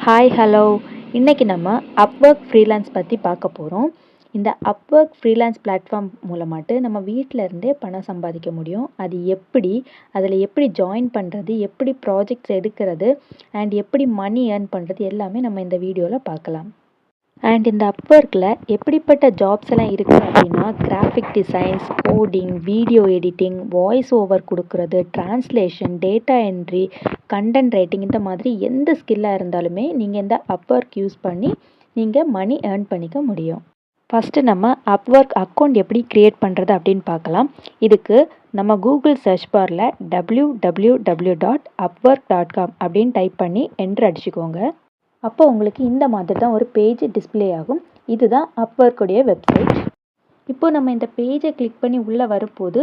Hi hello இன்றைக்கி நம்ம Upwork freelance பற்றி பார்க்க போகிறோம். இந்த அப்வொர்க் ஃப்ரீலான்ஸ் பிளாட்ஃபார்ம் மூலமாட்டு நம்ம வீட்டில் இருந்தே பணம் சம்பாதிக்க முடியும். அது எப்படி, அதில் எப்படி ஜாயின் பண்ணுறது, எப்படி ப்ராஜெக்ட்ஸ் எடுக்கிறது அண்ட் எப்படி மணி ஏர்ன் பண்ணுறது எல்லாமே நம்ம இந்த வீடியோவில் பார்க்கலாம். அண்ட் இந்த அப்வொர்க்கில் எப்படிப்பட்ட ஜாப்ஸ் எல்லாம் இருக்குது அப்படின்னா, graphic designs, coding, video editing, voice over கொடுக்கறது, translation, data entry, content writing, இந்த மாதிரி எந்த ஸ்கில்லாக இருந்தாலுமே நீங்கள் இந்த அப்வொர்க் யூஸ் பண்ணி நீங்கள் மணி ஏர்ன் பண்ணிக்க முடியும். ஃபஸ்ட்டு நம்ம அப்வொர்க் அக்கௌண்ட் எப்படி க்ரியேட் பண்ணுறது அப்படின்னு பார்க்கலாம். இதுக்கு நம்ம கூகுள் சர்ச் பாரில் www.upwork.com அப்படின்னு டைப் பண்ணி என்ட்ரு அடிச்சுக்கோங்க. அப்போ உங்களுக்கு இந்த மாதிரி தான் ஒரு பேஜ் டிஸ்பிளே ஆகும். இதுதான் அப்வொர்க்குடைய வெப்சைட். இப்போது நம்ம இந்த பேஜை கிளிக் பண்ணி உள்ளே வரும்போது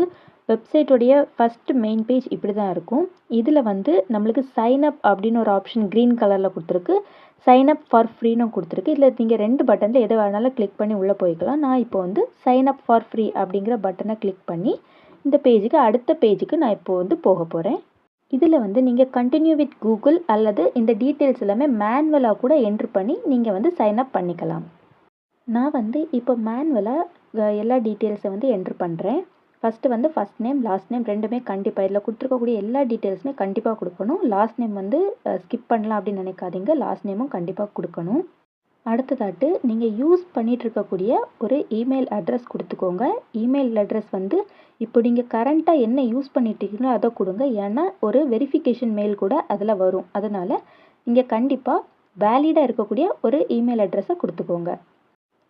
வெப்சைட்டுடைய ஃபஸ்ட்டு மெயின் பேஜ் இப்படி தான் இருக்கும். இதில் நம்மளுக்கு சைன் அப் அப்படின்னு ஒரு ஆப்ஷன் க்ரீன் கலரில் கொடுத்துருக்கு. சைன் அப் ஃபார் ஃப்ரீன்னு கொடுத்துருக்கு. இதில் நீங்கள் 2 பட்டனில் எது வேணாலும் கிளிக் பண்ணி உள்ளே போய்க்கலாம். நான் இப்போ சைன் அப் ஃபார் ஃப்ரீ அப்படிங்கிற பட்டனை கிளிக் பண்ணி இந்த பேஜுக்கு அடுத்த பேஜுக்கு நான் இப்போ போக போகிறேன். இதில் நீங்கள் கண்டினியூ வித் கூகுள் அல்லது இந்த டீட்டெயில்ஸ் எல்லாமே மேனுவலாக கூட என்ட்ரு பண்ணி நீங்கள் சைன் அப் பண்ணிக்கலாம். நான் இப்போ மேனுவலாக எல்லா டீட்டெயில்ஸை என்ட்ரு பண்ணுறேன். First first name, last name ரெண்டுமே கண்டிப்பாக இதில் கொடுத்துருக்கக்கூடிய எல்லா டீட்டெயில்ஸுமே கண்டிப்பாக கொடுக்கணும். லாஸ்ட் நேம் ஸ்கிப் பண்ணலாம் அப்படின்னு நினைக்காதீங்க. லாஸ்ட் நேமும் கண்டிப்பாக கொடுக்கணும். அடுத்ததாட்டு நீங்கள் யூஸ் பண்ணிகிட்ருக்கக்கூடிய ஒரு இமெயில் அட்ரஸ் கொடுத்துக்கோங்க. இமெயில் அட்ரஸ் இப்போ நீங்கள் கரண்ட்டாக என்ன யூஸ் பண்ணிகிட்ருக்கீங்களோ அதை கொடுங்க. ஏன்னா ஒரு வெரிஃபிகேஷன் மெயில் கூட அதில் வரும். அதனால் நீங்கள் கண்டிப்பாக வேலிடாக இருக்கக்கூடிய ஒரு இமெயில் அட்ரஸை கொடுத்துக்கோங்க.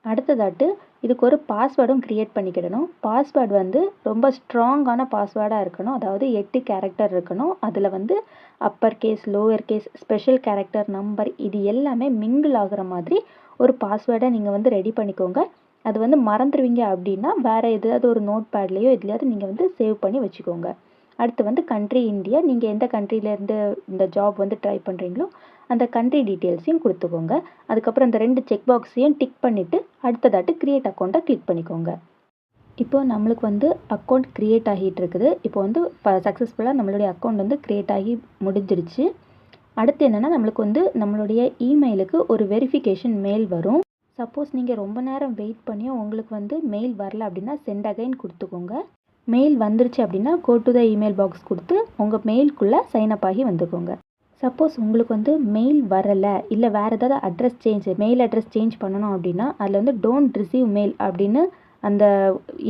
அடுத்ததாட்டு இதுக்கு ஒரு பாஸ்வேர்டும் க்ரியேட் பண்ணிக்கிடணும். பாஸ்வேர்டு ரொம்ப ஸ்ட்ராங்கான பாஸ்வேர்டாக இருக்கணும். அதாவது 8 கேரக்டர் இருக்கணும். அதில் upper case, lower case, special character, number இது எல்லாமே மிங்கிள் ஆகிற மாதிரி ஒரு பாஸ்வேர்டை நீங்கள் ரெடி பண்ணிக்கோங்க. அது மறந்துடுவீங்க அப்படின்னா வேறு எதாவது ஒரு நோட் பேட்லேயோ எதுலையாவது நீங்கள் சேவ் பண்ணி வச்சுக்கோங்க. அடுத்து கண்ட்ரி இந்தியா. நீங்கள் எந்த கண்ட்ரியிலேருந்து இந்த ஜாப் ட்ரை பண்ணுறீங்களோ அந்த கண்ட்ரி டீட்டெயில்ஸையும் கொடுத்துக்கோங்க. அதுக்கப்புறம் இந்த 2 செக் பாக்ஸையும் டிக் பண்ணிவிட்டு அடுத்ததாட்டு க்ரியேட் அக்கௌண்ட்டை கிளிக் பண்ணிக்கோங்க. இப்போது நம்மளுக்கு அக்கௌண்ட் க்ரியேட் ஆகிட்டு இருக்குது. இப்போ சக்ஸஸ்ஃபுல்லாக நம்மளுடைய அக்கௌண்ட் க்ரியேட் ஆகி முடிஞ்சிடுச்சு. அடுத்து என்னென்னா நம்மளுக்கு நம்மளுடைய இமெயிலுக்கு ஒரு வெரிஃபிகேஷன் மெயில் வரும். சப்போஸ் நீங்கள் ரொம்ப நேரம் வெயிட் பண்ணியும் உங்களுக்கு மெயில் வரல அப்படின்னா சென்ட் அகைன் கொடுத்துக்கோங்க. மெயில் வந்துருச்சு அப்படின்னா go to the email box கொடுத்து உங்கள் மெயிலுக்குள்ளே சைன்அப் ஆகி வந்துக்கோங்க. சப்போஸ் உங்களுக்கு மெயில் வரலை, இல்லை வேறு ஏதாவது மெயில் அட்ரஸ் சேஞ்ச் பண்ணணும் அப்படின்னா அதில் டோன்ட் ரிசீவ் மெயில் அப்படின்னு அந்த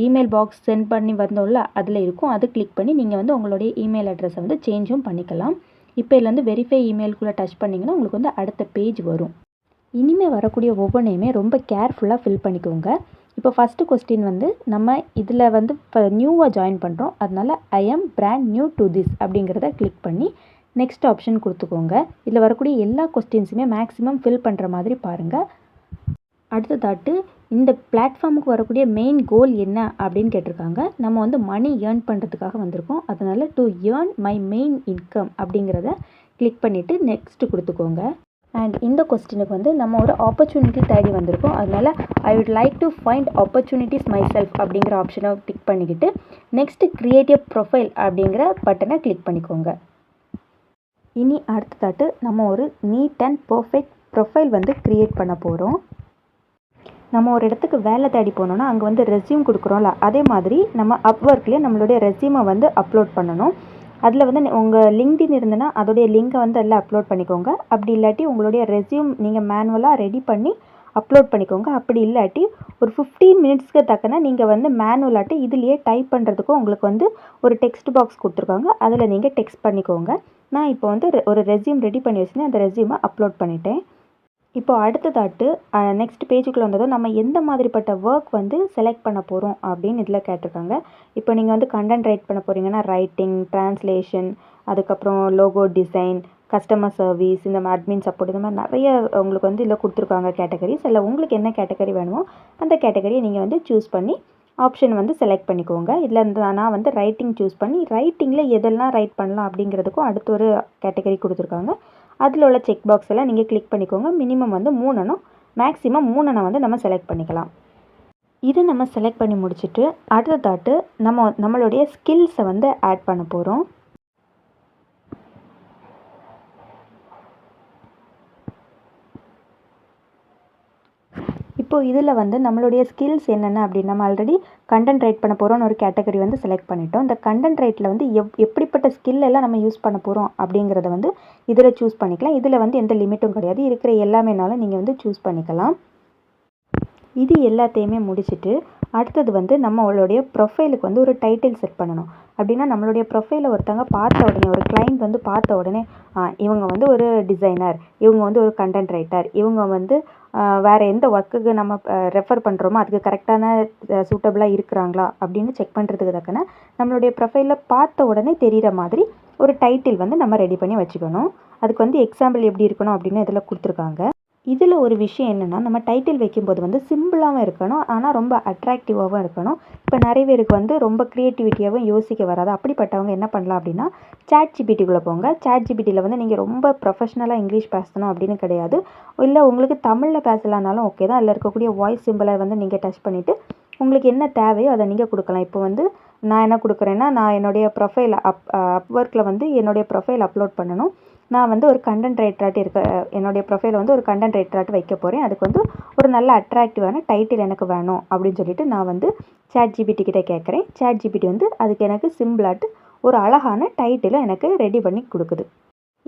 இமெயில் பாக்ஸ் சென்ட் பண்ணி வந்தோம்ல அதில் இருக்கும். அது கிளிக் பண்ணி நீங்கள் உங்களுடைய இமெயில் அட்ரஸை சேஞ்சும் பண்ணிக்கலாம். இப்போ இதில் வெரிஃபை இமெயிலுக்குள்ளே டச் பண்ணிங்கன்னா உங்களுக்கு அடுத்த பேஜ் வரும். இனிமேல் வரக்கூடிய ஒவ்வொன்றையுமே ரொம்ப கேர்ஃபுல்லாக ஃபில் பண்ணிக்கோங்க. இப்போ ஃபஸ்ட்டு கொஸ்டின் நம்ம இதில் இப்போ நியூவாக ஜாயின் பண்ணுறோம். அதனால் I am brand new to this அப்படிங்கிறத கிளிக் பண்ணி நெக்ஸ்ட் ஆப்ஷன் கொடுத்துக்கோங்க. இதில் வரக்கூடிய எல்லா கொஸ்டின்ஸுமே மேக்ஸிமம் ஃபில் பண்ணுற மாதிரி பாருங்கள். அடுத்ததாட்டு இந்த பிளாட்ஃபார்முக்கு வரக்கூடிய மெயின் கோல் என்ன அப்படின்னு கேட்டிருக்காங்க. நம்ம மணி ஏர்ன் பண்ணுறதுக்காக வந்திருக்கோம். அதனால் to earn my main income அப்படிங்கிறத கிளிக் பண்ணிவிட்டு நெக்ஸ்ட்டு கொடுத்துக்கோங்க. அண்ட் இந்த கொஸ்டினுக்கு நம்ம ஒரு ஆப்பர்ச்சுனிட்டி தேடி வந்திருக்கோம். அதனால் I would like to find opportunities my self அப்படிங்கிற ஆப்ஷனை கிளிக் பண்ணிக்கிட்டு நெக்ஸ்ட்டு கிரியேட் எ ப்ரொஃபைல் அப்படிங்கிற பட்டனை கிளிக் பண்ணிக்கோங்க. இனி அடுத்ததாட்டு நம்ம ஒரு neat and perfect profile create பண்ண போகிறோம். நம்ம ஒரு இடத்துக்கு வேலை தேடி போனோன்னா அங்கே ரெஸ்யூம் கொடுக்குறோம்ல, அதே மாதிரி நம்ம அப்வொர்க்லேயே நம்மளுடைய ரெஸ்யூமை அப்லோட் பண்ணணும். அதில் உங்கள் லிங்க்டின் இருந்ததுன்னா அதோடைய லிங்கை எல்லாம் அப்லோட் பண்ணிக்கோங்க. அப்படி இல்லாட்டி உங்களுடைய ரெஸ்யூம் நீங்கள் மேனுவலாக ரெடி பண்ணி அப்லோட் பண்ணிக்கோங்க. அப்படி இல்லாட்டி ஒரு 15 மினிட்ஸ்க்கு தக்கன நீங்கள் மேனுவலாட்டி இதுலேயே டைப் பண்ணுறதுக்கும் உங்களுக்கு ஒரு டெக்ஸ்ட் பாக்ஸ் கொடுத்துருக்காங்க. அதில் நீங்கள் டெக்ஸ்ட் பண்ணிக்கோங்க. நான் இப்போ ஒரு ரெஸ்யூம் ரெடி பண்ணி வச்சுருந்தேன். அந்த ரெஸ்யூமை அப்லோட் பண்ணிட்டேன். இப்போ அடுத்ததாட்டு நெக்ஸ்ட் பேஜுக்குள்ளே வந்ததும் நம்ம எந்த மாதிரிப்பட்ட ஒர்க் செலக்ட் பண்ண போகிறோம் அப்படின்னு இதில் கேட்டிருக்காங்க. இப்போ நீங்கள் கண்டென்ட் ரைட் பண்ண போகிறீங்கன்னா ரைட்டிங், டிரான்ஸ்லேஷன், அதுக்கப்புறம் லோகோ டிசைன், கஸ்டமர் சர்வீஸ், இந்த மாதிரி அட்மின் சப்போர்ட், இந்த மாதிரி நிறைய உங்களுக்கு இதில் கொடுத்துருக்காங்க கேட்டகரிஸ். இல்லை உங்களுக்கு என்ன கேட்டகரி வேணுமோ அந்த கேட்டகரியை நீங்கள் சூஸ் பண்ணி ஆப்ஷன் செலக்ட் பண்ணிக்கோங்க. இதில் நான் ரைட்டிங் சூஸ் பண்ணி ரைட்டிங்கில் எதெல்லாம் ரைட் பண்ணலாம் அப்படிங்கிறதுக்கும் அடுத்த ஒரு கேட்டகரி கொடுத்துருக்காங்க. அதில் உள்ள செக் பாக்ஸ் எல்லாம் நீங்கள் கிளிக் பண்ணிக்கோங்க. மினிமம் 3 மேக்ஸிமம் 3 நம்ம செலக்ட் பண்ணிக்கலாம். இதை நம்ம செலக்ட் பண்ணி முடிச்சுட்டு அடுத்ததாட்டு நம்மளுடைய ஸ்கில்ஸை ஆட் பண்ண போகிறோம். இப்போ இதில் வந்து நம்மளுடைய ஸ்கில்ஸ் என்னென்ன அப்படின்னு நம்ம ஆல்ரெடி கண்டென்ட் ரைட் பண்ண போகிறோம்னு ஒரு கேட்டகரி வந்து செலக்ட் பண்ணிட்டோம். இந்த கண்டென்ட் ரைட்டில் வந்து எப்படிப்பட்ட ஸ்கில் எல்லாம் நம்ம யூஸ் பண்ண போகிறோம் அப்படிங்கிறத வந்து இதில் சூஸ் பண்ணிக்கலாம். இதில் வந்து எந்த லிமிட்டும் கிடையாது. இருக்கிற எல்லாமேனாலும் நீங்கள் வந்து சூஸ் பண்ணிக்கலாம். இது எல்லாத்தையுமே முடிச்சுட்டு அடுத்தது வந்து நம்மளுடைய ப்ரொஃபைலுக்கு வந்து ஒரு டைட்டில் செட் பண்ணணும். அப்படின்னா நம்மளுடைய ப்ரொஃபைலை ஒருத்தவங்க பார்த்த உடனே, ஒரு கிளைண்ட் வந்து பார்த்த உடனே இவங்க வந்து ஒரு டிசைனர், இவங்க வந்து ஒரு கண்டென்ட் ரைட்டர், இவங்க வந்து வேறு எந்த ஒர்க்குக்கு நம்ம ரெஃபர் பண்ணுறோமோ அதுக்கு கரெக்டான சூட்டபிளாக இருக்கிறாங்களா அப்படின்னு செக் பண்ணுறதுக்கு தக்கன நம்மளுடைய ப்ரொஃபைலில் பார்த்த உடனே தெரிகிற மாதிரி ஒரு டைட்டில் வந்து நம்ம ரெடி பண்ணி வச்சுக்கணும். அதுக்கு வந்து எக்ஸாம்பிள் எப்படி இருக்கணும் அப்படின்னு இதில் கொடுத்துருக்காங்க. இதில் ஒரு விஷயம் என்னென்னா, நம்ம டைட்டில் வைக்கும்போது வந்து சிம்பிளாகவும் இருக்கணும், ஆனால் ரொம்ப அட்ராக்டிவாகவும் இருக்கணும். இப்போ நிறைய பேருக்கு வந்து ரொம்ப க்ரியேட்டிவிட்டியாகவும் யோசிக்க வராது. அப்படிப்பட்டவங்க என்ன பண்ணலாம் அப்படின்னா, சாட் ஜிபிடிக்குள்ளே போங்க. சாட் ஜிபிடியில் வந்து நீங்கள் ரொம்ப ப்ரொஃபஷ்னலாக இங்கிலீஷ் பேசணும் அப்படின்னு கிடையாது. இல்லை உங்களுக்கு தமிழில் பேசலான்னாலும் ஓகே தான். அதில் இருக்கக்கூடிய வாய்ஸ் சிம்பிளை வந்து நீங்கள் டச் பண்ணிவிட்டு உங்களுக்கு என்ன தேவையோ அதை நீங்கள் கொடுக்கலாம். இப்போ வந்து நான் என்ன கொடுக்குறேன்னா, நான் என்னுடைய ப்ரொஃபைல் அப்வொர்க்கில் வந்து என்னுடைய ப்ரொஃபைல் அப்லோட் பண்ணணும். நான் வந்து ஒரு கண்டென்ட் ரைட்டராட்டு என்னுடைய ப்ரொஃபைலை வந்து ஒரு கண்டென்ட் ரைட்டராட்டு வைக்க போகிறேன். அதுக்கு வந்து ஒரு நல்ல அட்ராக்டிவான டைட்டில் எனக்கு வேணும் அப்படின்னு சொல்லிட்டு நான் வந்து சாட் ஜிபிடி கிட்டே கேட்குறேன். சாட் ஜிபிடி வந்து அதுக்கு எனக்கு சிம்பிளாட்டு ஒரு அழகான டைட்டிலை எனக்கு ரெடி பண்ணி கொடுக்குது.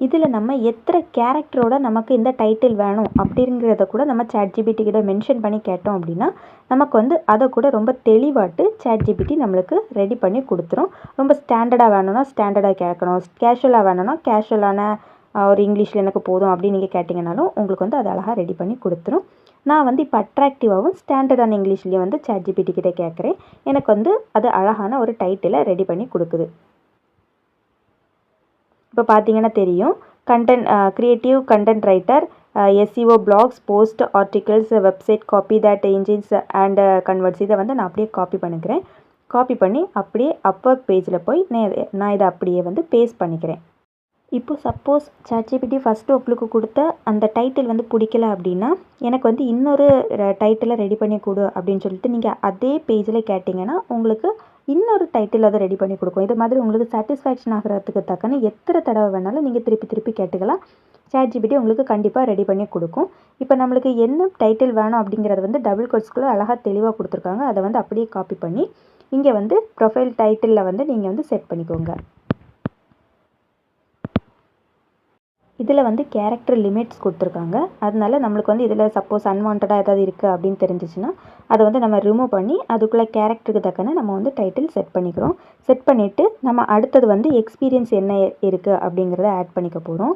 இதில் நம்ம எத்தனை கேரக்டரோட நமக்கு இந்த டைட்டில் வேணும் அப்படிங்கிறத கூட நம்ம சாட் ஜிபிடி கிட்ட மென்ஷன் பண்ணி கேட்டோம் அப்படின்னா நமக்கு வந்து அதை கூட ரொம்ப தெளிவாட்டு சாட் ஜிபிடி நம்மளுக்கு ரெடி பண்ணி கொடுத்துரும். ரொம்ப ஸ்டாண்டர்டாக வேணும்னா ஸ்டாண்டர்டாக கேட்கணும், கேஷுவலாக வேணும்னா கேஷுவலான ஒரு இங்கிலீஷில் எனக்கு போதும் அப்படின்னு நீங்கள் கேட்டிங்கனாலும் உங்களுக்கு வந்து அது அழகாக ரெடி பண்ணி கொடுத்துரும். நான் வந்து இப்போ அட்ராக்டிவாகவும் ஸ்டாண்டர்டான இங்கிலீஷ்லேயும் வந்து சாட் ஜிபிடி கிட்டே கேட்குறேன். எனக்கு வந்து அது அழகான ஒரு டைட்டிலை ரெடி பண்ணி கொடுக்குது. இப்போ பார்த்தீங்கன்னா தெரியும், content creative content writer, SEO blogs, post, articles, website copy that engines and converts. இதை வந்து நான் அப்படியே காப்பி பண்ணிக்கிறேன். காப்பி பண்ணி அப்படியே அப்வொர்க் பேஜில் போய் நான் இதை அப்படியே வந்து பேஸ்ட் பண்ணிக்கிறேன். இப்போ சப்போஸ் சாட் ஜிபிடி ஃபஸ்ட்டு உங்களுக்கு கொடுத்த அந்த டைட்டில் வந்து பிடிக்கல அப்படின்னா எனக்கு வந்து இன்னொரு டைட்டிலை ரெடி பண்ணி கொடு அப்படின்னு சொல்லிட்டு நீங்கள் அதே பேஜில் கேட்டிங்கன்னா உங்களுக்கு இன்னொரு டைட்டில் அதை ரெடி பண்ணி கொடுக்கும். இது மாதிரி உங்களுக்கு சாட்டிஸ்ஃபேக்ஷன் ஆகிறதுக்கு தக்கன எத்தனை தடவை வேணாலும் நீங்கள் திருப்பி திருப்பி கேட்டுக்கலாம். சாட் ஜிபிடி உங்களுக்கு கண்டிப்பாக ரெடி பண்ணி கொடுக்கும். இப்போ நம்மளுக்கு என்ன டைட்டில் வேணும் அப்படிங்கிறது வந்து டபுள் கோட்ஸ்குள்ளே அழகாக தெளிவாக கொடுத்துருக்காங்க. அதை வந்து அப்படியே காப்பி பண்ணி இங்கே வந்து ப்ரொஃபைல் டைட்டிலில் வந்து நீங்கள் வந்து செட் பண்ணிக்கோங்க. இதில் வந்து கேரக்டர் லிமிட்ஸ் கொடுத்துருக்காங்க. அதனால நம்மளுக்கு வந்து இதில் சப்போஸ் அன்வான்டாக ஏதாவது இருக்குது அப்படின்னு தெரிஞ்சிச்சுன்னா அதை வந்து நம்ம ரிமூவ் பண்ணி அதுக்குள்ளே கேரக்டருக்கு தக்கன நம்ம வந்து டைட்டில் செட் பண்ணிக்கிறோம். செட் பண்ணிவிட்டு நம்ம அடுத்தது வந்து எக்ஸ்பீரியன்ஸ் என்ன இருக்குது அப்படிங்கிறத ஆட் பண்ணிக்க போகிறோம்.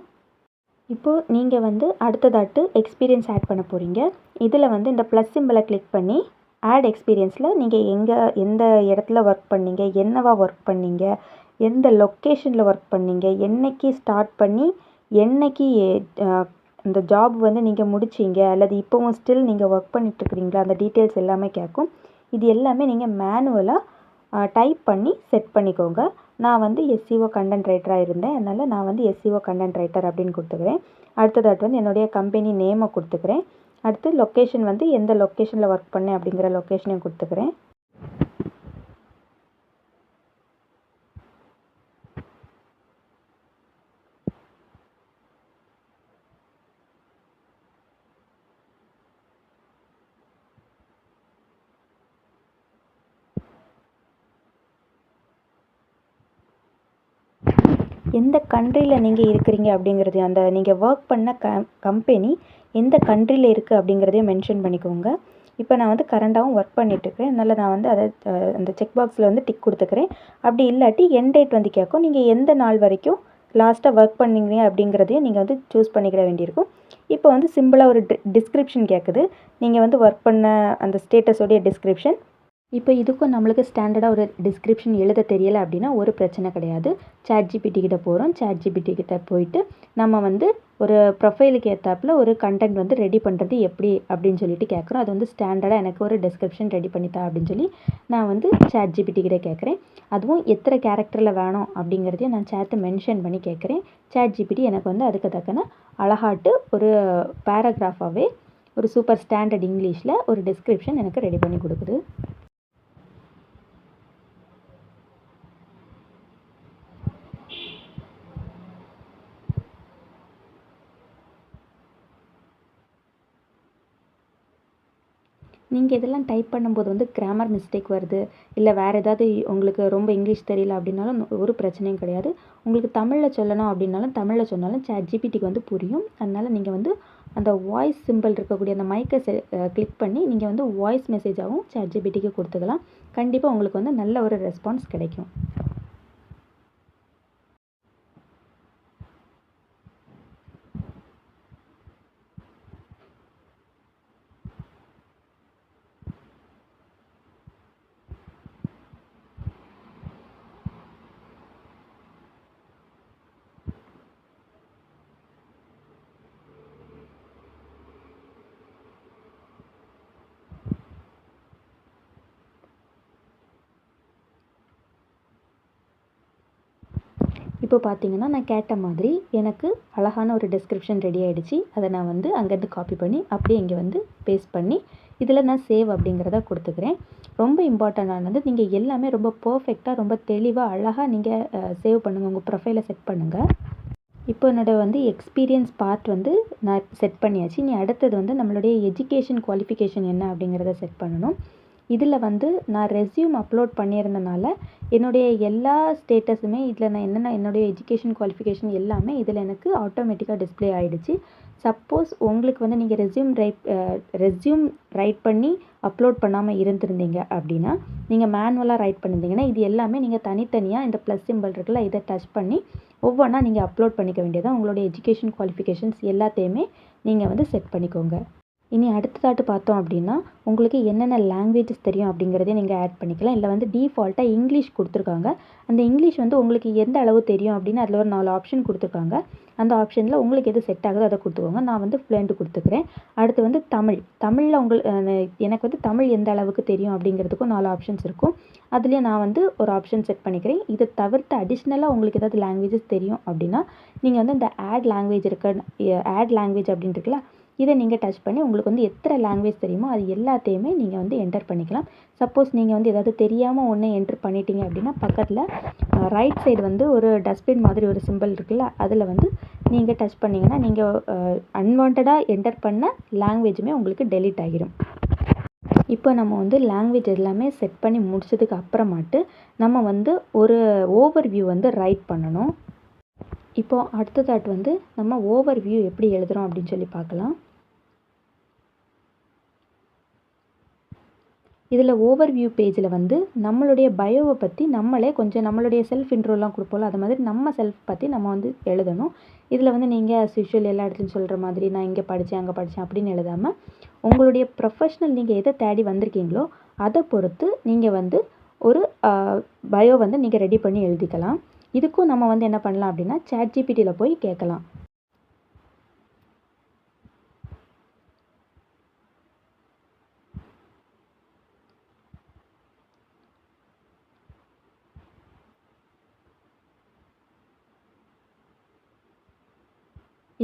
இப்போது நீங்கள் வந்து அடுத்ததாட்டு எக்ஸ்பீரியன்ஸ் ஆட் பண்ண போகிறீங்க. இதில் வந்து இந்த ப்ளஸ் சிம்பிளை கிளிக் பண்ணி ஆட் எக்ஸ்பீரியன்ஸில் நீங்கள் எந்த இடத்துல ஒர்க் பண்ணீங்க, என்னவா ஒர்க் பண்ணீங்க, எந்த லொக்கேஷனில் ஒர்க் பண்ணீங்க, என்னைக்கு ஸ்டார்ட் பண்ணி என்னைக்கு இந்த ஜாப் வந்து நீங்கள் முடிச்சிங்க அல்லது இப்போவும் ஸ்டில் நீங்கள் ஒர்க் பண்ணிகிட்ருக்கிறீங்களா, அந்த டீட்டெயில்ஸ் எல்லாமே கேட்கும். இது எல்லாமே நீங்கள் மேனுவலாக டைப் பண்ணி செட் பண்ணிக்கோங்க. நான் வந்து எஸ்இஓ கண்டென்ட் ரைட்டராக இருந்தேன், அதனால் நான் வந்து எஸ்இஓ கண்டென்ட் ரைட்டர் அப்படின்னு கொடுத்துக்கிறேன். அடுத்ததாட்டு வந்து என்னுடைய கம்பெனி நேமை கொடுத்துக்கிறேன். அடுத்து லொக்கேஷன் வந்து எந்த லொக்கேஷனில் ஒர்க் பண்ணேன் அப்படிங்கிற லொக்கேஷனையும் கொடுத்துக்கிறேன். எந்த கண்ட்ரியில் நீங்கள் இருக்கிறீங்க அப்படிங்கிறது, அந்த நீங்கள் ஒர்க் பண்ண கம்பெனி எந்த கண்ட்ரியில் இருக்குது அப்படிங்கிறதையும் மென்ஷன் பண்ணிக்கோங்க. இப்போ நான் வந்து கரண்டாகவும் ஒர்க் பண்ணிகிட்ருக்கேன், அதனால் நான் வந்து அதை அந்த செக் பாக்ஸில் வந்து டிக் கொடுத்துக்கிறேன். அப்படி இல்லாட்டி என் டேட் வந்து கேட்கும். நீங்கள் எந்த நாள் வரைக்கும் லாஸ்ட்டாக ஒர்க் பண்ணீங்க அப்படிங்கிறதையும் நீங்கள் வந்து சூஸ் பண்ணிக்கிற வேண்டியிருக்கும். இப்போ வந்து சிம்பிளாக ஒரு டிஸ்கிரிப்ஷன் கேட்குது. நீங்கள் வந்து ஒர்க் பண்ண அந்த ஸ்டேட்டஸோடைய டிஸ்கிரிப்ஷன். இப்போ இதுக்கும் நம்மளுக்கு ஸ்டாண்டர்டாக ஒரு டிஸ்கிரிப்ஷன் எழுத தெரியலை அப்படின்னா ஒரு பிரச்சனை கிடையாது. சாட் ஜிபிடி கிட்ட போகிறோம். சாட் ஜிபிடி கிட்ட போயிட்டு நம்ம வந்து ஒரு ப்ரொஃபைலுக்கு ஏற்றாப்புல ஒரு கண்டென்ட் வந்து ரெடி பண்ணுறது எப்படி அப்படின்னு சொல்லிட்டு கேட்குறோம். அது வந்து ஸ்டாண்டர்டாக எனக்கு ஒரு டிஸ்கிரிப்ஷன் ரெடி பண்ணித்தா அப்படின்னு சொல்லி நான் வந்து சாட் ஜிபிடி கிட்ட கேட்குறேன். அதுவும் எத்தனை கேரக்டரில் வேணும் அப்படிங்கிறதையும் நான் சேட்டை மென்ஷன் பண்ணி கேட்குறேன். சாட் ஜிபிடி எனக்கு வந்து அதுக்கு தக்கன அழகாட்டு ஒரு பேராகிராஃபாகவே ஒரு சூப்பர் ஸ்டாண்டர்ட் இங்கிலீஷில் ஒரு டிஸ்கிரிப்ஷன் எனக்கு ரெடி பண்ணி கொடுக்குது. நீங்கள் இதெல்லாம் டைப் பண்ணும்போது வந்து கிராமர் மிஸ்டேக் வருது, இல்லை வேறு ஏதாவது உங்களுக்கு ரொம்ப இங்கிலீஷ் தெரியல அப்படின்னாலும் ஒரு பிரச்சனையும் கிடையாது. உங்களுக்கு தமிழில் சொல்லணும் அப்படின்னாலும் தமிழில் சொன்னாலும் ChatGPTக்கு வந்து புரியும். அதனால் நீங்கள் வந்து அந்த வாய்ஸ் சிம்பிள் இருக்கக்கூடிய அந்த மைக்கை கிளிக் பண்ணி நீங்கள் வந்து வாய்ஸ் மெசேஜாகவும் ChatGPTக்கு கொடுத்துக்கலாம். கண்டிப்பாக உங்களுக்கு வந்து நல்ல ஒரு ரெஸ்பான்ஸ் கிடைக்கும். இப்போ பார்த்தீங்கன்னா நான் கேட்ட மாதிரி எனக்கு அழகான ஒரு டிஸ்கிரிப்ஷன் ரெடி ஆகிடுச்சு. அதை நான் வந்து அங்கேருந்து காப்பி பண்ணி அப்படியே இங்கே வந்து பேஸ்ட் பண்ணி இதில் நான் சேவ் அப்படிங்கிறத கொடுத்துக்கிறேன். ரொம்ப இம்பார்ட்டண்டானது, நீங்கள் எல்லாமே ரொம்ப பர்ஃபெக்டாக ரொம்ப தெளிவாக அழகாக நீங்கள் சேவ் பண்ணுங்கள், உங்கள் ப்ரொஃபைலை செட் பண்ணுங்கள். இப்போ என்னோடய வந்து எக்ஸ்பீரியன்ஸ் பார்ட் வந்து நான் செட் பண்ணியாச்சு. இனி அடுத்தது வந்து நம்மளுடைய எஜுகேஷன் குவாலிஃபிகேஷன் என்ன அப்படிங்கிறத செட் பண்ணணும். இதில் வந்து நான் ரெஸ்யூம் அப்லோட் பண்ணியிருந்தனால என்னுடைய எல்லா ஸ்டேட்டஸுமே இதில் நான் என்னென்ன என்னுடைய எஜுகேஷன் குவாலிஃபிகேஷன் எல்லாமே இதில் எனக்கு ஆட்டோமேட்டிக்காக டிஸ்ப்ளே ஆகிடுச்சு. சப்போஸ் உங்களுக்கு வந்து நீங்கள் ரெஸ்யூம் ரைட் பண்ணி அப்லோட் பண்ணாமல் இருந்திருந்தீங்க அப்படின்னா, நீங்கள் மேனுவலாக ரைட் பண்ணியிருந்தீங்கன்னா இது எல்லாமே நீங்கள் தனித்தனியாக இந்த ப்ளஸ் சிம்பிள் இருக்குல்ல, இதை டச் பண்ணி ஒவ்வொன்றா நீங்கள் அப்லோட் பண்ணிக்க வேண்டியதான். உங்களுடைய எஜுகேஷன் குவாலிஃபிகேஷன்ஸ் எல்லாத்தையுமே நீங்கள் வந்து செட் பண்ணிக்கோங்க. இனி அடுத்ததாட்டு பார்த்தோம் அப்படின்னா, உங்களுக்கு என்னென்ன லாங்குவேஜஸ் தெரியும் அப்படிங்கிறதையும் நீங்கள் ஆட் பண்ணிக்கலாம். இல்லை வந்து டீஃபால்ட்டாக இங்கிலீஷ் கொடுத்துருக்காங்க. அந்த இங்கிலீஷ் வந்து உங்களுக்கு எந்த அளவு தெரியும் அப்படின்னு அதில் ஒரு 4 ஆப்ஷன் கொடுத்துருக்காங்க. அந்த ஆப்ஷனில் உங்களுக்கு எது செட் ஆகுதோ அதை கொடுத்துக்கோங்க. நான் வந்து ஃப்ளூயன்ட் கொடுத்துக்கிறேன். அடுத்து வந்து தமிழில் எனக்கு வந்து தமிழ் எந்த அளவுக்கு தெரியும் அப்படிங்கிறதுக்கும் 4 ஆப்ஷன்ஸ் இருக்கும். அதுலேயும் நான் வந்து ஒரு ஆப்ஷன் செட் பண்ணிக்கிறேன். இதை தவிர்த்து அடிஷ்னலாக உங்களுக்கு ஏதாவது லாங்குவேஜஸ் தெரியும் அப்படின்னா, நீங்கள் வந்து இந்த ஆட் லாங்குவேஜ் அப்படின்னு இருக்குல்ல, இதை நீங்கள் டச் பண்ணி உங்களுக்கு வந்து எத்தனை லாங்குவேஜ் தெரியுமோ அது எல்லாத்தையுமே நீங்கள் வந்து என்டர் பண்ணிக்கலாம். சப்போஸ் நீங்கள் வந்து ஏதாவது தெரியாமல் ஒன்று என்ட்ரு பண்ணிட்டீங்க அப்படின்னா, பக்கத்தில் ரைட் சைடு வந்து ஒரு டஸ்ட்பின் மாதிரி ஒரு சிம்பிள் இருக்குல்ல, அதில் வந்து நீங்கள் டச் பண்ணிங்கன்னா நீங்கள் அன்வான்டாக என்டர் பண்ண லாங்குவேஜுமே உங்களுக்கு டெலீட் ஆகிடும். இப்போ நம்ம வந்து லாங்குவேஜ் எல்லாமே செட் பண்ணி முடிச்சதுக்கு அப்புறமாட்டு நம்ம வந்து ஒரு ஓவர்வியூ வந்து ரைட் பண்ணணும். இப்போது அடுத்ததாட்டு வந்து நம்ம ஓவர்வியூ எப்படி எழுதுகிறோம் அப்படின்னு சொல்லி பார்க்கலாம். இதில் ஓவர்வியூ பேஜில் வந்து நம்மளுடைய பயோவை பற்றி நம்மளே கொஞ்சம் நம்மளுடைய செல்ஃப் இன்ட்ரோலாம் கொடுப்போம்ல, அது மாதிரி நம்ம செல்ஃப் பற்றி நம்ம வந்து எழுதணும். இதில் வந்து நீங்கள் ஆஸ் யூஷுவல் எல்லா இடத்துலையும் சொல்கிற மாதிரி நான் இங்கே படித்தேன் அங்கே படித்தேன் அப்படின்னு எழுதாமல், உங்களுடைய ப்ரொஃபஷ்னல் நீங்கள் எதை தேடி வந்திருக்கீங்களோ அதை பொறுத்து நீங்கள் வந்து ஒரு பயோ வந்து நீங்கள் ரெடி பண்ணி எழுதிக்கலாம். இதுக்கும் நம்ம வந்து என்ன பண்ணலாம் அப்படின்னா, ChatGPTயில் போய் கேட்கலாம்.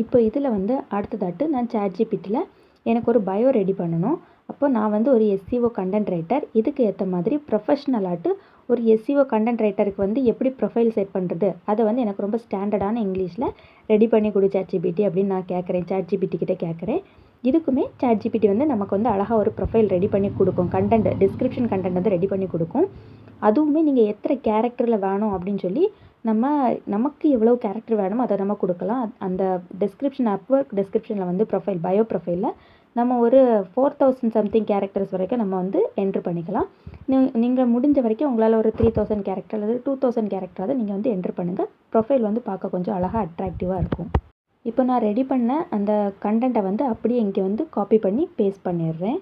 இப்போ இதில் வந்து அடுத்ததாட்டு நான் ChatGPTயில் எனக்கு ஒரு பயோ ரெடி பண்ணணும். அப்போ நான் வந்து ஒரு SEO கண்டென்ட் ரைட்டர். இதுக்கு ஏற்ற மாதிரி ப்ரொஃபஷ்னலாட்டு ஒரு SEO கண்டென்ட் ரைட்டருக்கு வந்து எப்படி ப்ரொஃபைல் செட் பண்ணுறது, அதை வந்து எனக்கு ரொம்ப ஸ்டாண்டர்டான இங்கிலீஷில் ரெடி பண்ணி கொடு ChatGPT அப்படின்னு நான் கேட்குறேன். ChatGPT கிட்டே கேட்குறேன். இதுக்குமே ChatGPT வந்து நமக்கு வந்து அழகாக ஒரு ப்ரொஃபைல் ரெடி பண்ணி கொடுக்கும். டிஸ்கிரிப்ஷன் கண்டென்ட் வந்து ரெடி பண்ணி கொடுக்கும். அதுவுமே நீங்கள் எத்தனை கேரக்டரில் வேணும் அப்படின்னு சொல்லி நமக்கு எவ்வளோ கேரக்டர் வேணுமோ அதை நம்ம கொடுக்கலாம். அந்த அப்வொர்க் டிஸ்கிரிப்ஷனில் வந்து பயோ ப்ரொஃபைலில் நம்ம ஒரு 4000 சம்திங் கேரக்டர்ஸ் வரைக்கும் நம்ம வந்து என்ட்ரு பண்ணிக்கலாம். நீங்கள் முடிஞ்ச வரைக்கும் உங்களால் ஒரு 3000 கேரக்டர் அல்லது 2000 கேரக்டராவது நீங்கள் வந்து என்ட்ரு பண்ணுங்கள். ப்ரொஃபைல் வந்து பார்க்க கொஞ்சம் அழகாக அட்ராக்டிவாக இருக்கும். இப்போ நான் ரெடி பண்ண அந்த கண்டென்ட்டை வந்து அப்படியே இங்கே வந்து காப்பி பண்ணி பேஸ்ட் பண்ணிடுறேன்.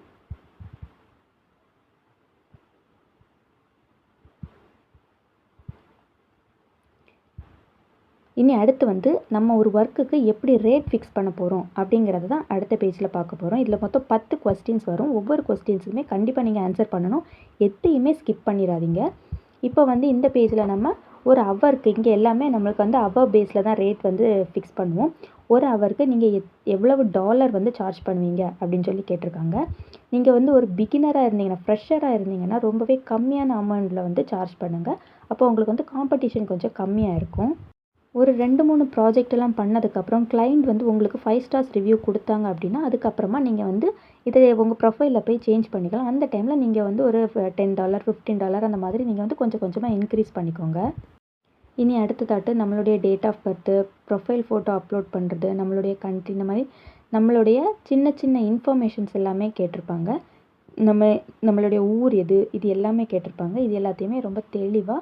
இனி அடுத்து வந்து நம்ம ஒரு ஒர்க்குக்கு எப்படி ரேட் ஃபிக்ஸ் பண்ண போகிறோம் அப்படிங்கிறது தான் அடுத்த பேஜில் பார்க்க போகிறோம். இதில் மொத்தம் 10 கொஸ்டின்ஸ் வரும். ஒவ்வொரு கொஸ்டின்ஸுமே கண்டிப்பாக நீங்கள் ஆன்சர் பண்ணணும். எதையுமே ஸ்கிப் பண்ணிடாதீங்க. இப்போ வந்து இந்த பேஜில் நம்ம ஒரு ஹவருக்கு இங்கே எல்லாமே நம்மளுக்கு வந்து ஹவர் பேஸில் தான் ரேட் வந்து ஃபிக்ஸ் பண்ணுவோம். ஒரு ஹவருக்கு நீங்கள் எவ்வளவு டாலர் வந்து சார்ஜ் பண்ணுவீங்க அப்படின்னு சொல்லி கேட்டிருக்காங்க. நீங்கள் வந்து ஒரு பிகினராக இருந்தீங்கன்னா, ஃப்ரெஷராக இருந்தீங்கன்னா ரொம்பவே கம்மியான அமௌண்ட்டில் வந்து சார்ஜ் பண்ணுங்கள். அப்போ உங்களுக்கு வந்து காம்படிஷன் கொஞ்சம் கம்மியாக இருக்கும். ஒரு 2, 3 ப்ராஜெக்ட் எல்லாம் பண்ணதுக்கப்புறம் கிளையண்ட் வந்து உங்களுக்கு 5 ஸ்டார்ஸ் ரிவ்யூ குடுத்தாங்க அப்படின்னா, அதுக்கப்புறமா நீங்க வந்து இத உங்க ப்ரொஃபைல்ல போய் சேஞ்ச் பண்ணிக்கலாம். அந்த டைம்ல நீங்க வந்து ஒரு $10, $15 அந்த மாதிரி நீங்க வந்து கொஞ்சம் கொஞ்சமா இன்க்ரீஸ் பண்ணிக்கோங்க. இனி அடுத்ததாட்டு நம்மளுடைய date of birth, profile photo upload பண்ணுறது, நம்மளுடைய கண்ட்ரி இந்த மாதிரி நம்மளுடைய சின்ன சின்ன இன்ஃபர்மேஷன்ஸ் எல்லாமே கேட்டிருப்பாங்க. நம்மளுடைய ஊர் எது, இது எல்லாமே கேட்டிருப்பாங்க. இது எல்லாத்தையுமே ரொம்ப தெளிவாக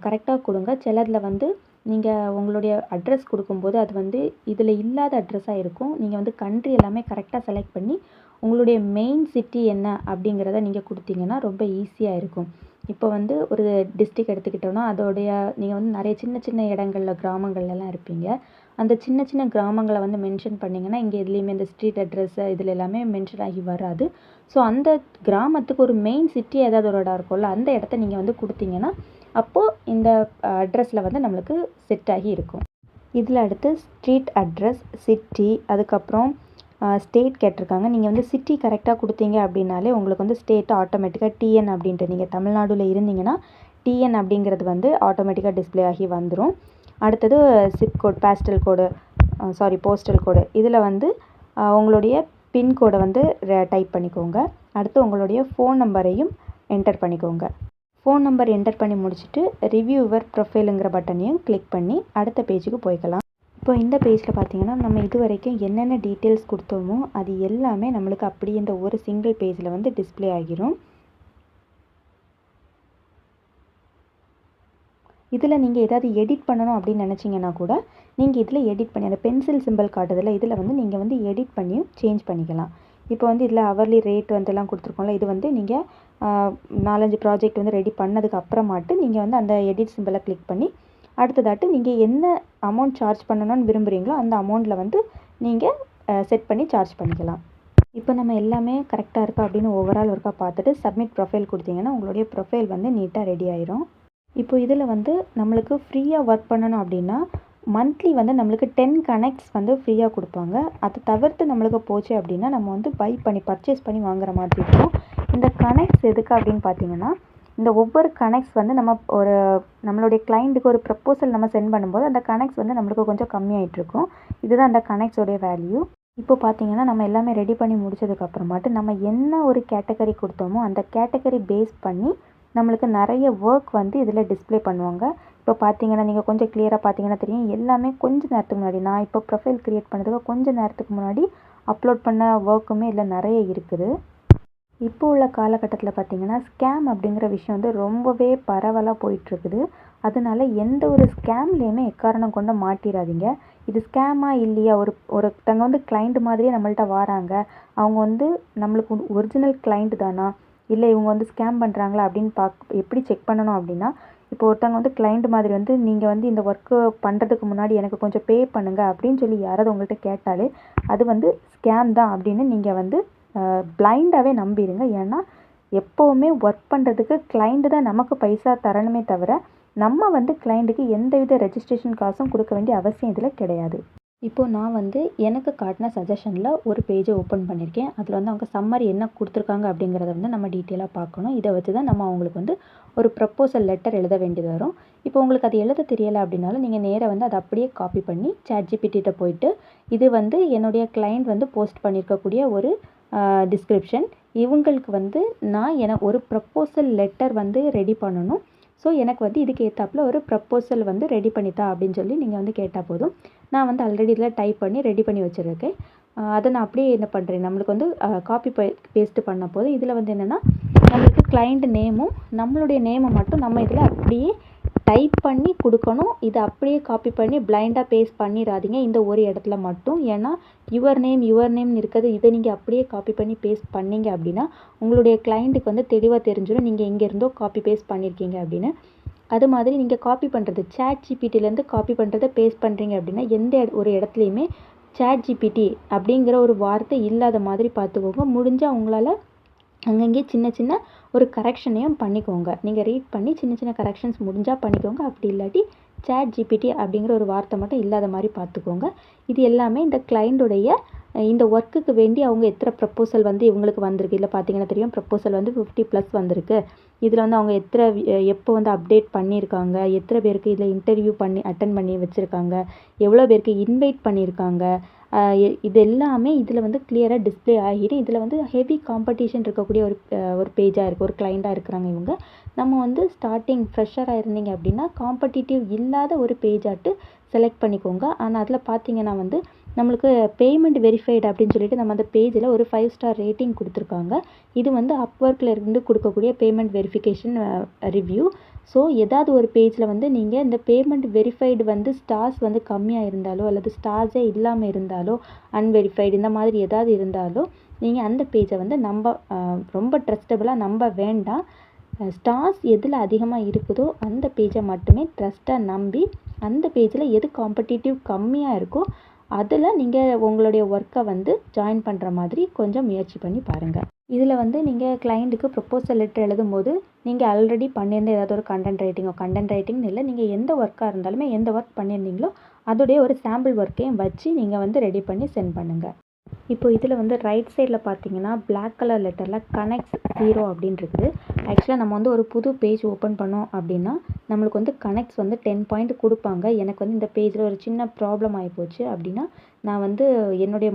கரெக்டாக கொடுங்க. சிலதில் வந்து நீங்கள் உங்களுடைய அட்ரஸ் கொடுக்கும்போது அது வந்து இதில் இல்லாத அட்ரஸாக இருக்கும். நீங்கள் வந்து கண்ட்ரி எல்லாமே கரெக்டாக செலக்ட் பண்ணி உங்களுடைய மெயின் சிட்டி என்ன அப்படிங்கிறத நீங்கள் கொடுத்தீங்கன்னா ரொம்ப ஈஸியாக இருக்கும். இப்போ வந்து ஒரு டிஸ்ட்ரிக்ட் எடுத்துக்கிட்டோன்னா அதோடைய நீங்கள் வந்து நிறைய சின்ன சின்ன இடங்களில் கிராமங்கள்லாம் இருப்பீங்க. அந்த சின்ன சின்ன கிராமங்களை வந்து மென்ஷன் பண்ணிங்கன்னா இங்கே எதுலேயுமே இந்த ஸ்ட்ரீட் அட்ரஸ்ஸு இதில் எல்லாமே மென்ஷன் ஆகி வராது. ஸோ அந்த கிராமத்துக்கு ஒரு மெயின் சிட்டி ஏதாவது ஒரு இடம் இருக்கும்ல, அந்த இடத்த நீங்கள் வந்து கொடுத்தீங்கன்னா அப்போது இந்த அட்ரஸில் வந்து நம்மளுக்கு செட் ஆகி இருக்கும். இதில் அடுத்து ஸ்ட்ரீட் அட்ரஸ், சிட்டி, அதுக்கப்புறம் ஸ்டேட் கேட்டிருக்காங்க. நீங்கள் வந்து சிட்டி கரெக்டாக கொடுத்தீங்க அப்படின்னாலே உங்களுக்கு வந்து ஸ்டேட் ஆட்டோமேட்டிக்காக டிஎன் அப்படின்ட்டு நீங்கள் தமிழ்நாடுல இருந்தீங்கன்னா டிஎன் அப்படிங்கிறது வந்து ஆட்டோமேட்டிக்காக டிஸ்ப்ளே ஆகி வந்துடும். அடுத்தது சிப் கோட், போஸ்டல் கோடு. இதில் வந்து உங்களுடைய பின்கோடை வந்து டைப் பண்ணிக்கோங்க. அடுத்து உங்களுடைய ஃபோன் நம்பரையும் என்டர் பண்ணிக்கோங்க. ஃபோன் நம்பர் என்டர் பண்ணி முடிச்சுட்டு ரிவ்யூவர் ப்ரொஃபைலுங்கிற பட்டனையும் கிளிக் பண்ணி அடுத்த பேஜுக்கு போய்க்கலாம். இப்போ இந்த பேஜில் பார்த்தீங்கன்னா நம்ம இது வரைக்கும் என்னென்ன டீட்டெயில்ஸ் கொடுத்தோமோ அது எல்லாமே நம்மளுக்கு அப்படியே இந்த ஒரு சிங்கிள் பேஜில் வந்து டிஸ்ப்ளே ஆகிரும். இதில் நீங்கள் ஏதாவது எடிட் பண்ணணும் அப்படின்னு நினச்சிங்கன்னா கூட நீங்கள் இதில் எடிட் பண்ணி அந்த பென்சில் சிம்பிள் காட்டுதில்ல, இதில் வந்து நீங்கள் வந்து எடிட் பண்ணியும் சேஞ்ச் பண்ணிக்கலாம். இப்போ வந்து இதில் ஹவர்லி ரேட் வந்து எல்லாம் கொடுத்துருக்கோம்ல, இது வந்து நீங்கள் 4-5 ப்ராஜெக்ட் வந்து ரெடி பண்ணதுக்கு அப்புறமாட்டு நீங்கள் வந்து அந்த எடிட் சிம்பிளை கிளிக் பண்ணி அடுத்ததாட்டு நீங்கள் என்ன அமௌண்ட் சார்ஜ் பண்ணணும்னு விரும்புகிறீங்களோ அந்த அமௌண்ட்டில் வந்து நீங்கள் செட் பண்ணி சார்ஜ் பண்ணிக்கலாம். இப்போ நம்ம எல்லாமே கரெக்டாக இருக்கா அப்படின்னு ஓவரால் ஒருக்கா பார்த்துட்டு சப்மிட் ப்ரொஃபைல் கொடுத்தீங்கன்னா உங்களுடைய ப்ரொஃபைல் வந்து நீட்டாக ரெடி ஆயிரும். இப்போ இதில் வந்து நம்மளுக்கு ஃப்ரீயாக ஒர்க் பண்ணணும் அப்படின்னா மந்த்லி வந்து நம்மளுக்கு 10 கனெக்ட்ஸ் வந்து ஃப்ரீயாக கொடுப்பாங்க. அதை தவிர்த்து நம்மளுக்கு போச்சு அப்படின்னா நம்ம வந்து பர்ச்சேஸ் பண்ணி வாங்குற மாதிரி இருக்கும். இந்த கனெக்ட்ஸ் எதுக்கு அப்படின்னு பார்த்தீங்கன்னா இந்த ஒவ்வொரு கனெக்ட்ஸ் வந்து நம்மளுடைய கிளைண்ட்டுக்கு ஒரு ப்ரப்போசல் நம்ம சென்ட் பண்ணும்போது அந்த கனெக்ட்ஸ் வந்து நம்மளுக்கு கொஞ்சம் கம்மியாகிட்ருக்கும். இதுதான் அந்த கனெக்ட்ஸோடைய வேல்யூ. இப்போ பார்த்தீங்கன்னா நம்ம எல்லாமே ரெடி பண்ணி முடிச்சதுக்கப்புறமாட்டு நம்ம என்ன ஒரு கேட்டகரி கொடுத்தோமோ அந்த கேட்டகரி பேஸ் பண்ணி நம்மளுக்கு நிறைய ஒர்க் வந்து இதில் டிஸ்ப்ளே பண்ணுவாங்க. இப்போ பார்த்தீங்கன்னா நீங்கள் கொஞ்சம் கிளியராக பார்த்தீங்கன்னா தெரியும், எல்லாமே கொஞ்சம் நேரத்துக்கு முன்னாடி நான் இப்போ ப்ரொஃபைல் க்ரியேட் பண்ணதுக்கு கொஞ்சம் நேரத்துக்கு முன்னாடி அப்லோட் பண்ண ஒர்க்குமே இதில் நிறைய இருக்குது. இப்போ உள்ள காலகட்டத்தில் பார்த்தீங்கன்னா ஸ்கேம் அப்படிங்கிற விஷயம் வந்து ரொம்பவே பரவலாக போயிட்டுருக்குது. அதனால எந்த ஒரு ஸ்கேம்லேயுமே எக்காரணம் கொண்டு மாட்டிடாதீங்க. இது ஸ்கேமா இல்லையா, ஒருத்தங்க வந்து கிளைண்ட் மாதிரியே நம்மள்ட்ட வராங்க, அவங்க வந்து நம்மளுக்கு ஒரிஜினல் கிளைண்ட் தானா இல்லை இவங்க வந்து ஸ்கேம் பண்ணுறாங்களா அப்படின்னு எப்படி செக் பண்ணணும் அப்படின்னா, இப்போ ஒருத்தவங்க வந்து கிளைண்ட் மாதிரி வந்து நீங்கள் வந்து இந்த ஒர்க்கு பண்ணுறதுக்கு முன்னாடி எனக்கு கொஞ்சம் பே பண்ணுங்கள் அப்படின்னு சொல்லி யாராவது உங்கள்கிட்ட கேட்டாலே அது வந்து ஸ்கேம் தான் அப்படின்னு நீங்கள் வந்து பிளைண்டாகவே நம்பிடுங்க. ஏன்னா எப்போவுமே ஒர்க் பண்ணுறதுக்கு கிளைண்ட்டு தான் நமக்கு பைசா தரணுமே தவிர நம்ம வந்து கிளைண்ட்டுக்கு எந்தவித ரெஜிஸ்ட்ரேஷன் காசும் கொடுக்க வேண்டிய அவசியம் இதில் கிடையாது. இப்போது நான் வந்து எனக்கு காட்டின சஜஷனில் ஒரு பேஜை ஓப்பன் பண்ணியிருக்கேன். அதில் வந்து அவங்க சம்மரி என்ன கொடுத்துருக்காங்க அப்படிங்கிறத வந்து நம்ம டீட்டெயிலாக பார்க்கணும். இதை வச்சு தான் நம்ம அவங்களுக்கு வந்து ஒரு ப்ரப்போசல் லெட்டர் எழுத வேண்டியது வரும். இப்போ உங்களுக்கு அது எழுத தெரியலை அப்படின்னாலும் நீங்கள் நேராக வந்து அதை அப்படியே காப்பி பண்ணி ChatGPT போயிட்டு இது வந்து என்னுடைய கிளைண்ட் வந்து போஸ்ட் பண்ணியிருக்கக்கூடிய ஒரு டிஸ்கிரிப்ஷன், இவங்களுக்கு வந்து நான் ஒரு ப்ரப்போசல் லெட்டர் வந்து ரெடி பண்ணணும். ஸோ எனக்கு வந்து இதுக்கு ஏற்றாப்புல ஒரு ப்ரப்போசல் வந்து ரெடி பண்ணித்தா அப்படின்னு சொல்லி நீங்கள் வந்து கேட்டால் போதும். நான் வந்து ஆல்ரெடி இதில் டைப் பண்ணி ரெடி பண்ணி வச்சுருக்கேன். அதை நான் அப்படியே என்ன பண்ணுறேன், நம்மளுக்கு வந்து காப்பி பேஸ்ட்டு பண்ண போதும். இதில் வந்து என்னென்னா நம்மளுக்கு கிளைண்ட் நேமும் நம்மளுடைய நேமை மட்டும் நம்ம இதில் அப்படியே டைப் பண்ணி கொடுக்கணும். இதை அப்படியே காப்பி பண்ணி பிளைண்டாக பேஸ்ட் பண்ணிடாதீங்க இந்த ஒரு இடத்துல மட்டும். ஏன்னா யுவர் நேம்னு இருக்கிறது இதை நீங்கள் அப்படியே காப்பி பண்ணி பேஸ்ட் பண்ணிங்க அப்படின்னா உங்களுடைய கிளைண்ட்டுக்கு வந்து தெளிவாக தெரிஞ்சிடும் நீங்கள் எங்கேருந்தோ காப்பி பேஸ்ட் பண்ணியிருக்கீங்க அப்படின்னு. அது மாதிரி நீங்கள் காப்பி பண்ணுறது ChatGPTலேருந்து காப்பி பண்ணுறதை பேஸ்ட் பண்ணுறீங்க அப்படின்னா எந்த ஒரு இடத்துலையுமே ChatGPT அப்படிங்கிற ஒரு வார்த்தை இல்லாத மாதிரி பார்த்துக்கோங்க. முடிஞ்சால் உங்களால் அங்கங்கே சின்ன சின்ன ஒரு கரெக்ஷனையும் பண்ணிக்கோங்க. நீங்கள் ரீட் பண்ணி சின்ன சின்ன கரெக்ஷன்ஸ் முடிஞ்சால் பண்ணிக்கோங்க. அப்படி இல்லாட்டி ChatGPT அப்படிங்கிற ஒரு வார்த்தை மட்டும் இல்லாத மாதிரி பார்த்துக்கோங்க. இது எல்லாமே இந்த கிளைண்ட்டுடைய இந்த ஒர்க்குக்கு வேண்டி அவங்க எத்தனை ப்ரப்போசல் வந்து இவங்களுக்கு வந்திருக்கு. இதில் பார்த்தீங்கன்னா தெரியும், ப்ரப்போசல் வந்து 50+ வந்திருக்கு. இதில் வந்து அவங்க எப்போ வந்து அப்டேட் பண்ணியிருக்காங்க, எத்தனை பேருக்கு இதில் இன்டர்வியூ அட்டெண்ட் பண்ணி வச்சுருக்காங்க, எவ்வளோ பேருக்கு இன்வைட் பண்ணியிருக்காங்க, இது எல்லாமே இதில் வந்து கிளியராக டிஸ்ப்ளே ஆகிடும். இதில் வந்து ஹெவி காம்படிஷன் இருக்கக்கூடிய ஒரு பேஜாக இருக்குது. ஒரு கிளைண்ட்டாக இருக்கிறாங்க இவங்க. நம்ம வந்து ஸ்டார்டிங் ஃப்ரெஷராக இருந்தீங்க அப்படின்னா காம்படிட்டிவ் இல்லாத ஒரு பேஜாட்டு செலக்ட் பண்ணிக்கோங்க. ஆனால் அதில் பார்த்தீங்கன்னா வந்து நம்மளுக்கு பேமெண்ட் வெரிஃபைடு அப்படின்னு சொல்லிட்டு நம்ம அந்த பேஜில் ஒரு 5 ஸ்டார் ரேட்டிங் கொடுத்துருக்காங்க. இது வந்து அப்வொர்க்கில் இருந்து கொடுக்கக்கூடிய பேமெண்ட் வெரிஃபிகேஷன் ரிவ்யூ. ஸோ ஏதாவது ஒரு பேஜில் வந்து நீங்கள் இந்த பேமெண்ட் வெரிஃபைடு வந்து ஸ்டார்ஸ் வந்து கம்மியாக இருந்தாலோ அல்லது ஸ்டார்ஸே இல்லாமல் இருந்தாலோ அன்வெரிஃபைடு இந்த மாதிரி ஏதாவது இருந்தாலோ நீங்கள் அந்த பேஜை வந்து ரொம்ப ட்ரஸ்டபுளாக நம்ப வேண்டாம். ஸ்டார்ஸ் எதில் அதிகமாக இருக்குதோ அந்த பேஜை மட்டுமே ட்ரஸ்ட்டாக நம்பி அந்த பேஜில் எது காம்படிட்டிவ் கம்மியாக இருக்கோ அதில் நீங்கள் உங்களுடைய ஒர்க்கை வந்து ஜாயின் பண்ணுற மாதிரி கொஞ்சம் முயற்சி பண்ணி பாருங்கள். இதில் வந்து நீங்கள் கிளைண்ட்டுக்கு ப்ரொப்போசல் லெட்டர் எழுதும்போது நீங்கள் ஆல்ரெடி பண்ணியிருந்த ஏதாவது ஒரு கண்டென்ட் ரைட்டிங்னு இல்லை, நீங்கள் எந்த ஒர்க்காக இருந்தாலுமே எந்த ஒர்க் பண்ணியிருந்தீங்களோ அதோடைய ஒரு சாம்பிள் ஒர்க்கையும் வச்சு நீங்கள் வந்து ரெடி பண்ணி சென்ட் பண்ணுங்கள். இப்போ இதில் வந்து ரைட் சைடில் பார்த்தீங்கன்னா பிளாக் கலர் லெட்டரில் கனெக்ட்ஸ் 0 அப்படின்னு இருக்குது. ஆக்சுவலாக நம்ம வந்து ஒரு புது பேஜ் ஓப்பன் பண்ணோம் அப்படின்னா நம்மளுக்கு வந்து கனெக்ட்ஸ் வந்து 10 பாயிண்ட் கொடுப்பாங்க. எனக்கு வந்து இந்த பேஜில் ஒரு சின்ன ப்ராப்ளம் ஆகிப்போச்சு அப்படின்னா நான் வந்து என்னுடைய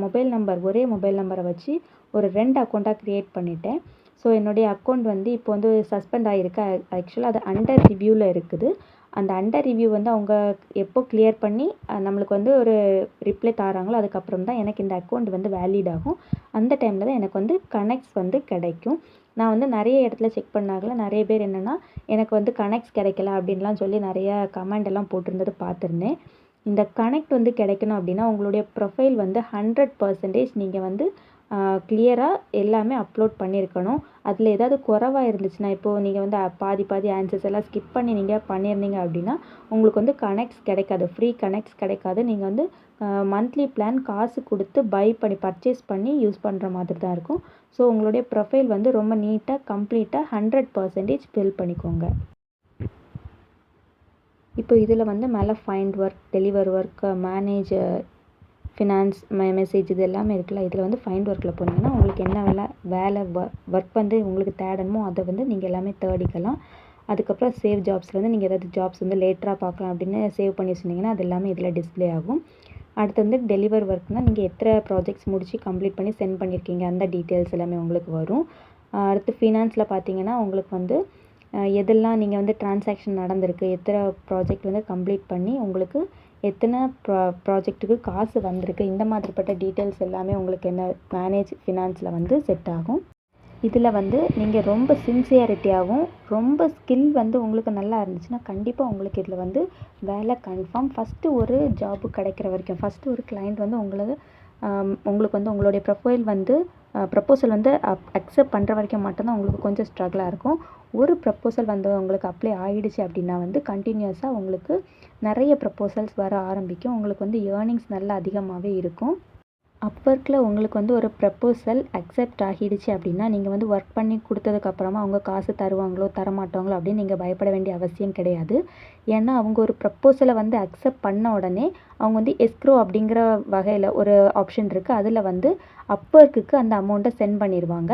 ஒரே மொபைல் நம்பரை வச்சு ஒரு 2 அக்கௌண்ட்டாக க்ரியேட் பண்ணிட்டேன். ஸோ என்னுடைய அக்கௌண்ட் வந்து இப்போ வந்து சஸ்பெண்ட் ஆகிருக்கு. ஆக்சுவலாக அது அண்டர் ரிவ்யூவில் இருக்குது. அந்த அண்டர் ரிவ்யூ வந்து அவங்க எப்போ கிளியர் பண்ணி நம்மளுக்கு வந்து ஒரு ரிப்ளை தராங்களோ அதுக்கப்புறம் தான் எனக்கு இந்த அக்கௌண்ட் வந்து வேலிட் ஆகும். அந்த டைமில் தான் எனக்கு வந்து கனெக்ட்ஸ் வந்து கிடைக்கும். நான் வந்து நிறைய இடத்துல செக் பண்ணாங்கள நிறைய பேர் என்னென்னா எனக்கு வந்து கனெக்ட்ஸ் கிடைக்கல அப்படின்லாம் சொல்லி நிறைய கமெண்ட் எல்லாம் போட்டிருந்தது பார்த்துருந்தேன். இந்த கனெக்ட் வந்து கிடைக்கணும் அப்படின்னா உங்களுடைய ப்ரொஃபைல் வந்து 100% நீங்கள் வந்து கிளியராக எல்லாமே அப்லோட் பண்ணியிருக்கணும். அதில் ஏதாவது குறைவாக இருந்துச்சுன்னா இப்போது நீங்கள் வந்து பாதி ஆன்சர்ஸ் எல்லாம் ஸ்கிப் பண்ணி நீங்கள் பண்ணியிருந்தீங்க அப்படின்னா உங்களுக்கு வந்து கனெக்ட்ஸ் கிடைக்காது, ஃப்ரீ கனெக்ட்ஸ் கிடைக்காது. நீங்கள் வந்து மந்த்லி பிளான் காசு கொடுத்து பர்ச்சேஸ் பண்ணி யூஸ் பண்ணுற மாதிரி தான் இருக்கும். ஸோ உங்களுடைய ப்ரொஃபைல் வந்து ரொம்ப நீட்டாக கம்ப்ளீட்டாக 100% ஃபில் பண்ணிக்கோங்க. இப்போ இதில் வந்து மேலே find work, deliver work, manage finance, message இது எல்லாமே இருக்குல்ல. இதில் வந்து ஃபைண்ட் ஒர்க்கில் போனீங்கன்னா உங்களுக்கு என்ன வேலை ஒர்க் வந்து உங்களுக்கு தேடணுமோ அதை வந்து நீங்கள் எல்லாமே தேடிக்கலாம். அதுக்கப்புறம் சேவ் ஜாப்ஸில் வந்து நீங்கள் ஏதாவது ஜாப்ஸ் வந்து லேட்டராக பார்க்கலாம் அப்படின்னு சேவ் பண்ணி வச்சுருந்தீங்கன்னா அது எல்லாமே இதில் டிஸ்ப்ளே ஆகும். அடுத்து வந்து டெலிவர் ஒர்க்னால் நீங்கள் எத்தனை ப்ராஜெக்ட்ஸ் முடித்து கம்ப்ளீட் பண்ணி சென்ட் பண்ணியிருக்கீங்க அந்த டீட்டெயில்ஸ் எல்லாமே உங்களுக்கு வரும். அடுத்து ஃபினான்ஸில் பார்த்தீங்கன்னா உங்களுக்கு வந்து எதெல்லாம் நீங்கள் வந்து டிரான்சாக்ஷன் நடந்திருக்கு, எத்தனை ப்ராஜெக்ட் வந்து கம்ப்ளீட் பண்ணி உங்களுக்கு எத்தனை ப்ராஜெக்ட்டுக்கு காசு வந்திருக்கு, இந்த மாதிரிப்பட்ட டீட்டெயில்ஸ் எல்லாமே உங்களுக்கு என்ன மேனேஜ் ஃபினான்ஸில் வந்து செட் ஆகும். இதில் வந்து நீங்கள் ரொம்ப சின்சியாரிட்டியாகவும் ரொம்ப ஸ்கில் வந்து உங்களுக்கு நல்லா இருந்துச்சுன்னா கண்டிப்பாக உங்களுக்கு இதில் வந்து வேலை கன்ஃபார்ம். ஃபஸ்ட்டு ஒரு ஜாபு கிடைக்கிற வரைக்கும் ஃபஸ்ட்டு ஒரு கிளைண்ட் வந்து உங்களுக்கு வந்து உங்களுடைய ப்ரப்போசல் வந்து அக்செப்ட் பண்ணுற வரைக்கும் மட்டும்தான் உங்களுக்கு கொஞ்சம் ஸ்ட்ரகிளாக இருக்கும். ஒரு ப்ரப்போசல் வந்து உங்களுக்கு அப்ளை ஆகிடுச்சு அப்படின்னா வந்து கண்டினியூஸாக உங்களுக்கு நிறைய ப்ரப்போசல்ஸ் வர ஆரம்பிக்கும். உங்களுக்கு வந்து ஏர்னிங்ஸ் நல்லா அதிகமாகவே இருக்கும். அப்வொர்க்கில் உங்களுக்கு வந்து ஒரு ப்ரப்போசல் அக்செப்ட் ஆகிடுச்சு அப்படின்னா நீங்கள் வந்து ஒர்க் பண்ணி கொடுத்ததுக்கப்புறமா அவங்க காசு தருவாங்களோ தரமாட்டாங்களோ அப்படின்னு நீங்கள் பயப்பட வேண்டிய அவசியம் கிடையாது. ஏன்னா அவங்க ஒரு ப்ரப்போசலை வந்து அக்செப்ட் பண்ண உடனே அவங்க வந்து எஸ்க்ரோ அப்படிங்கிற வகையில் ஒரு ஆப்ஷன் இருக்குது. அதில் வந்து அப்வொர்க்குக்கு அந்த அமௌண்ட்டை சென்ட் பண்ணிடுவாங்க.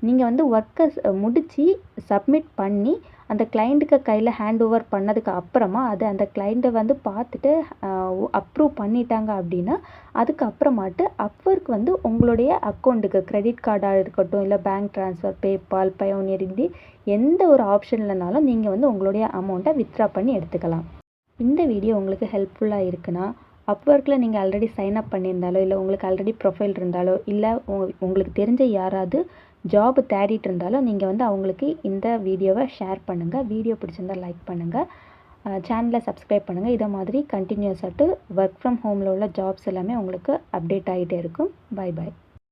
நீங்கள் வந்து ஒர்க்கை முடித்து சப்மிட் பண்ணி அந்த கிளைண்ட்டுக்கு கையில் ஹேண்ட் ஓவர் பண்ணதுக்கு அப்புறமா அந்த கிளைண்ட்டை வந்து பார்த்துட்டு அப்ரூவ் பண்ணிட்டாங்க அப்படின்னா அதுக்கப்புறமாட்டு அப்வொர்க் வந்து உங்களுடைய அக்கௌண்ட்டுக்கு கிரெடிட் கார்டாக இருக்கட்டும், இல்லை பேங்க் ட்ரான்ஸ்ஃபர், பேபால், பயோனியர் இப்படி எந்த ஒரு ஆப்ஷன்லனாலும் நீங்கள் வந்து உங்களுடைய அமௌண்ட்டை வித்ட்ரா பண்ணி எடுத்துக்கலாம். இந்த வீடியோ உங்களுக்கு ஹெல்ப்ஃபுல்லாக இருக்குன்னா அப்வொர்க்கில் நீங்கள் ஆல்ரெடி சைன் அப் பண்ணியிருந்தாலோ இல்லை உங்களுக்கு ஆல்ரெடி ப்ரொஃபைல் இருந்தாலோ இல்லை உங்களுக்கு தெரிஞ்ச யாராவது ஜாப் தேடிட்டு இருந்தாலும் நீங்கள் வந்து அவங்களுக்கு இந்த வீடியோவை ஷேர் பண்ணுங்கள். வீடியோ பிடிச்சிருந்தால் லைக் பண்ணுங்கள், சேனலை சப்ஸ்கிரைப் பண்ணுங்கள். இதை மாதிரி கண்டினியூஸாட்டு ஒர்க் ஃப்ரம் ஹோமில் உள்ள ஜாப்ஸ் எல்லாமே உங்களுக்கு அப்டேட் ஆகிட்டே இருக்கும். Bye bye.